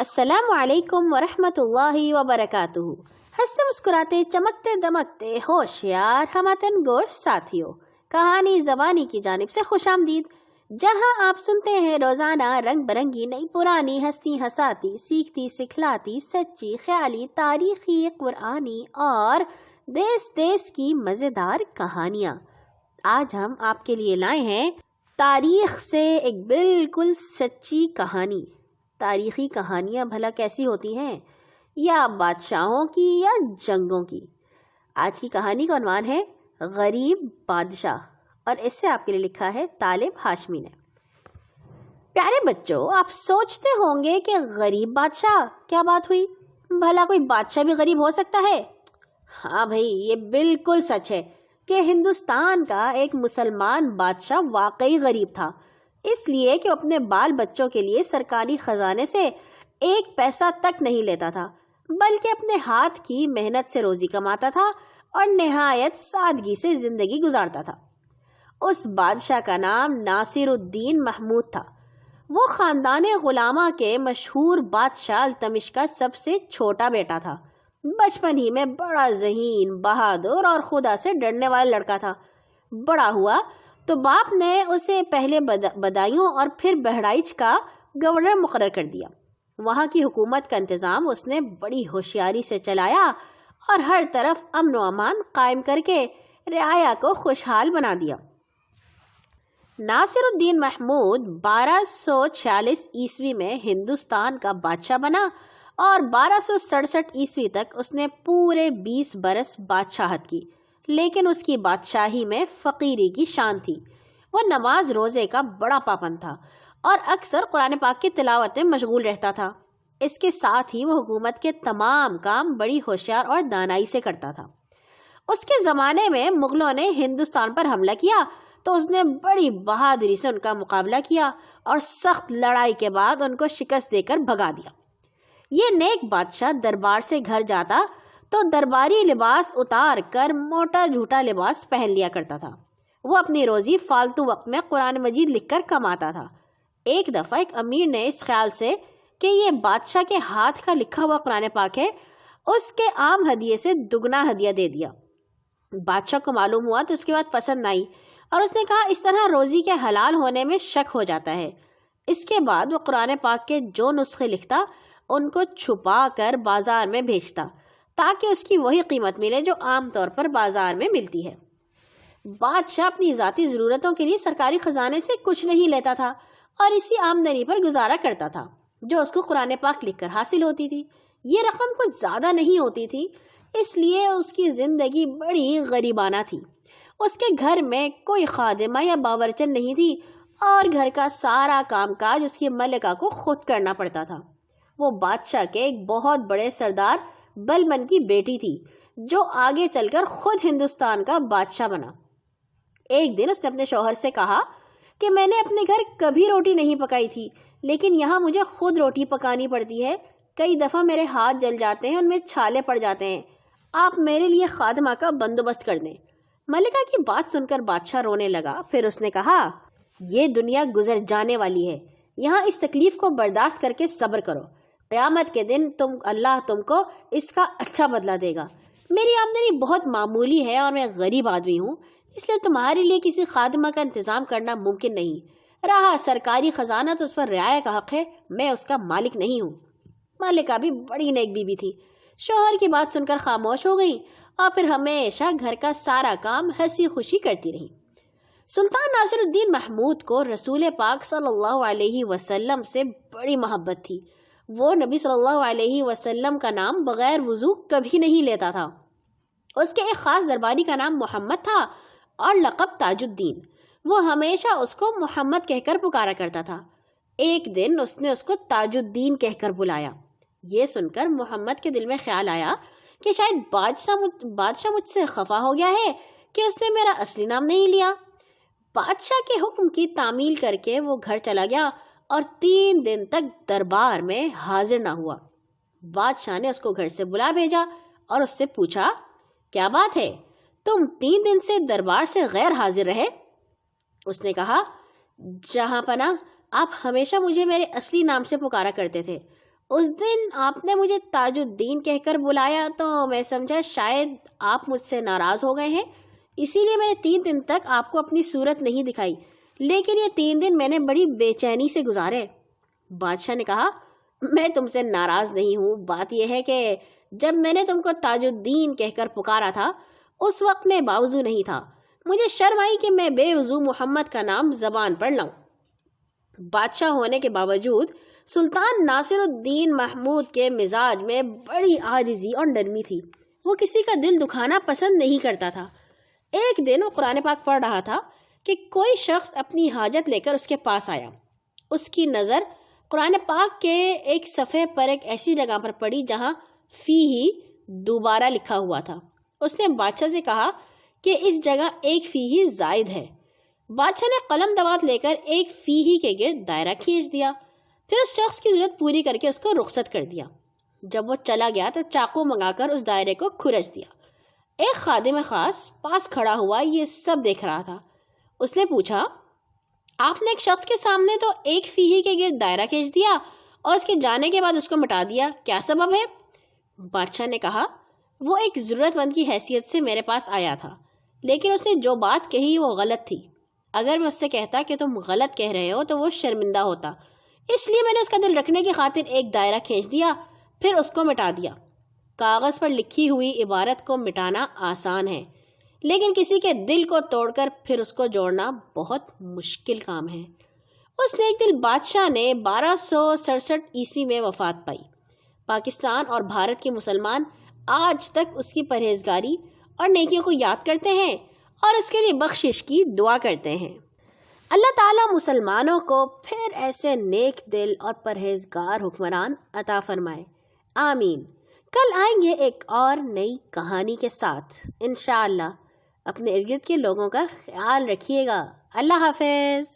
السلام علیکم ورحمۃ اللہ وبرکاتہ۔ ہنستے مسکراتے چمکتے دمکتے ہوشیار ہموطن گوش ساتھیوں، کہانی زبانی کی جانب سے خوش آمدید، جہاں آپ سنتے ہیں روزانہ رنگ برنگی نئی پرانی ہستی ہساتی سیکھتی سکھلاتی سچی خیالی تاریخی قرآنی اور دیس دیس کی مزیدار کہانیاں۔ آج ہم آپ کے لیے لائے ہیں تاریخ سے ایک بالکل سچی کہانی۔ تاریخی کہانیاں بھلا کیسی ہوتی ہیں؟ یا بادشاہوں کی یا جنگوں کی؟ آج کی کہانی کا عنوان ہے غریب بادشاہ، اور اس سے آپ کے لیے لکھا ہے طالب ہاشمی نے۔ پیارے بچوں، آپ سوچتے ہوں گے کہ غریب بادشاہ کیا بات ہوئی؟ بھلا کوئی بادشاہ بھی غریب ہو سکتا ہے؟ ہاں بھائی، یہ بالکل سچ ہے کہ ہندوستان کا ایک مسلمان بادشاہ واقعی غریب تھا، اس لیے کہ اپنے بال بچوں کے لیے سرکاری خزانے سے ایک پیسہ تک نہیں لیتا تھا، بلکہ اپنے ہاتھ کی محنت سے روزی کماتا تھا اور نہایت سادگی سے زندگی گزارتا تھا۔ اس بادشاہ کا نام ناصر الدین محمود تھا۔ وہ خاندان غلامہ کے مشہور بادشاہ التمش کا سب سے چھوٹا بیٹا تھا۔ بچپن ہی میں بڑا ذہین، بہادر اور خدا سے ڈرنے والا لڑکا تھا۔ بڑا ہوا تو باپ نے اسے پہلے بدایوں اور پھر بہرائچ کا گورنر مقرر کر دیا۔ وہاں کی حکومت کا انتظام اس نے بڑی ہوشیاری سے چلایا اور ہر طرف امن و امان قائم کر کے رعایا کو خوشحال بنا دیا۔ ناصر الدین محمود 1246 عیسوی میں ہندوستان کا بادشاہ بنا اور 1267 عیسوی تک اس نے پورے 20 برس بادشاہت کی، لیکن اس کی بادشاہی میں فقیری کی شان تھی۔ وہ نماز روزے کا بڑا پابند تھا اور اکثر قرآن پاک کی تلاوت میں مشغول رہتا تھا۔ اس کے ساتھ ہی وہ حکومت کے تمام کام بڑی ہوشیار اور دانائی سے کرتا تھا۔ اس کے زمانے میں مغلوں نے ہندوستان پر حملہ کیا تو اس نے بڑی بہادری سے ان کا مقابلہ کیا اور سخت لڑائی کے بعد ان کو شکست دے کر بھگا دیا۔ یہ نیک بادشاہ دربار سے گھر جاتا تو درباری لباس اتار کر موٹا جھوٹا لباس پہن لیا کرتا تھا۔ وہ اپنی روزی فالتو وقت میں قرآن مجید لکھ کر کماتا تھا۔ ایک دفعہ ایک امیر نے اس خیال سے کہ یہ بادشاہ کے ہاتھ کا لکھا ہوا قرآن پاک ہے، اس کے عام ہدیے سے دگنا ہدیہ دے دیا۔ بادشاہ کو معلوم ہوا تو اس کے بعد پسند آئی اور اس نے کہا اس طرح روزی کے حلال ہونے میں شک ہو جاتا ہے۔ اس کے بعد وہ قرآن پاک کے جو نسخے لکھتا ان کو چھپا کر بازار میں بھیجتا تاکہ اس کی وہی قیمت ملے جو عام طور پر بازار میں ملتی ہے۔ بادشاہ اپنی ذاتی ضرورتوں کے لیے سرکاری خزانے سے کچھ نہیں لیتا تھا اور اسی آمدنی پر گزارا کرتا تھا جو اس کو قرآن پاک لکھ کر حاصل ہوتی تھی۔ یہ رقم کچھ زیادہ نہیں ہوتی تھی، اس لیے اس کی زندگی بڑی غریبانہ تھی۔ اس کے گھر میں کوئی خادمہ یا باورچن نہیں تھی اور گھر کا سارا کام کاج اس کی ملکہ کو خود کرنا پڑتا تھا۔ وہ بادشاہ کے ایک بہت بڑے سردار بلبن کی بیٹی تھی جو آگے چل کر خود ہندوستان کا بادشاہ بنا۔ ایک دن اس نے اپنے شوہر سے کہا کہ میں نے اپنے گھر کبھی روٹی نہیں پکائی تھی، لیکن یہاں مجھے خود روٹی پکانی پڑتی ہے۔ کئی دفعہ میرے ہاتھ جل جاتے ہیں، ان میں چھالے پڑ جاتے ہیں۔ آپ میرے لیے خادمہ کا بندوبست کر دیں۔ ملکہ کی بات سن کر بادشاہ رونے لگا۔ پھر اس نے کہا یہ دنیا گزر جانے والی ہے، یہاں اس تکلیف کو برداشت کر کے صبر کرو۔ قیامت کے دن اللہ تم کو اس کا اچھا بدلہ دے گا۔ میری آمدنی بہت معمولی ہے اور میں غریب آدمی ہوں، اس لیے تمہارے لیے کسی خادمہ کا انتظام کرنا ممکن نہیں۔ رہا سرکاری خزانہ تو اس پر رعایا کا حق ہے، میں اس کا مالک نہیں ہوں۔ مالکہ بھی بڑی نیک بیوی تھی، شوہر کی بات سن کر خاموش ہو گئی اور پھر ہمیشہ گھر کا سارا کام ہنسی خوشی کرتی رہی۔ سلطان ناصر الدین محمود کو رسول پاک صلی اللہ علیہ وسلم سے بڑی محبت تھی۔ وہ نبی صلی اللہ علیہ وسلم کا نام بغیر وضو کبھی نہیں لیتا تھا۔ اس کے ایک خاص درباری کا نام محمد تھا اور لقب تاج الدین۔ وہ ہمیشہ اس کو محمد کہہ کر پکارا کرتا تھا۔ ایک دن اس نے اس کو تاج الدین کہہ کر بلایا۔ یہ سن کر محمد کے دل میں خیال آیا کہ شاید بادشاہ مجھ سے خفا ہو گیا ہے کہ اس نے میرا اصلی نام نہیں لیا۔ بادشاہ کے حکم کی تعمیل کر کے وہ گھر چلا گیا اور 3 دن تک دربار میں حاضر نہ ہوا۔ بادشاہ نے اس کو گھر سے بلا بھیجا اور اس سے پوچھا کیا بات ہے، تم 3 دن سے دربار سے غیر حاضر رہے؟ اس نے کہا جہاں پناہ، آپ ہمیشہ مجھے میرے اصلی نام سے پکارا کرتے تھے، اس دن آپ نے مجھے تاج الدین کہہ کر بلایا تو میں سمجھا شاید آپ مجھ سے ناراض ہو گئے ہیں، اسی لیے میں نے 3 دن تک آپ کو اپنی صورت نہیں دکھائی، لیکن یہ 3 دن میں نے بڑی بے چینی سے گزارے۔ بادشاہ نے کہا میں تم سے ناراض نہیں ہوں، بات یہ ہے کہ جب میں نے تم کو تاج الدین کہہ کر پکارا تھا اس وقت میں باوضو نہیں تھا، مجھے شرم آئی کہ میں بے وضو محمد کا نام زبان پر لاؤں۔ بادشاہ ہونے کے باوجود سلطان ناصر الدین محمود کے مزاج میں بڑی عاجزی اور نرمی تھی، وہ کسی کا دل دکھانا پسند نہیں کرتا تھا۔ ایک دن وہ قرآن پاک پڑھ رہا تھا کہ کوئی شخص اپنی حاجت لے کر اس کے پاس آیا۔ اس کی نظر قرآن پاک کے ایک صفحے پر ایک ایسی جگہ پر پڑی جہاں فی ہی دوبارہ لکھا ہوا تھا۔ اس نے بادشاہ سے کہا کہ اس جگہ ایک فی ہی زائد ہے۔ بادشاہ نے قلم دوات لے کر ایک فی ہی کے گرد دائرہ کھینچ دیا، پھر اس شخص کی ضرورت پوری کر کے اس کو رخصت کر دیا۔ جب وہ چلا گیا تو چاقو منگا کر اس دائرے کو کھرچ دیا۔ ایک خادم خاص پاس کھڑا ہوا یہ سب دیکھ رہا تھا۔ اس نے پوچھا آپ نے ایک شخص کے سامنے تو ایک فی ہی کے گرد دائرہ کھینچ دیا اور اس کے جانے کے بعد اس کو مٹا دیا، کیا سبب ہے؟ بادشاہ نے کہا وہ ایک ضرورت مند کی حیثیت سے میرے پاس آیا تھا، لیکن اس نے جو بات کہی وہ غلط تھی۔ اگر میں اس سے کہتا کہ تم غلط کہہ رہے ہو تو وہ شرمندہ ہوتا، اس لیے میں نے اس کا دل رکھنے کی خاطر ایک دائرہ کھینچ دیا، پھر اس کو مٹا دیا۔ کاغذ پر لکھی ہوئی عبارت کو مٹانا آسان ہے، لیکن کسی کے دل کو توڑ کر پھر اس کو جوڑنا بہت مشکل کام ہے۔ اس نیک دل بادشاہ نے 1267 عیسوی میں وفات پائی۔ پاکستان اور بھارت کے مسلمان آج تک اس کی پرہیزگاری اور نیکیوں کو یاد کرتے ہیں اور اس کے لیے بخشش کی دعا کرتے ہیں۔ اللہ تعالیٰ مسلمانوں کو پھر ایسے نیک دل اور پرہیزگار حکمران عطا فرمائے، آمین۔ کل آئیں گے ایک اور نئی کہانی کے ساتھ انشاءاللہ۔ اپنے ارد گرد کے لوگوں کا خیال رکھیے گا۔ اللہ حافظ۔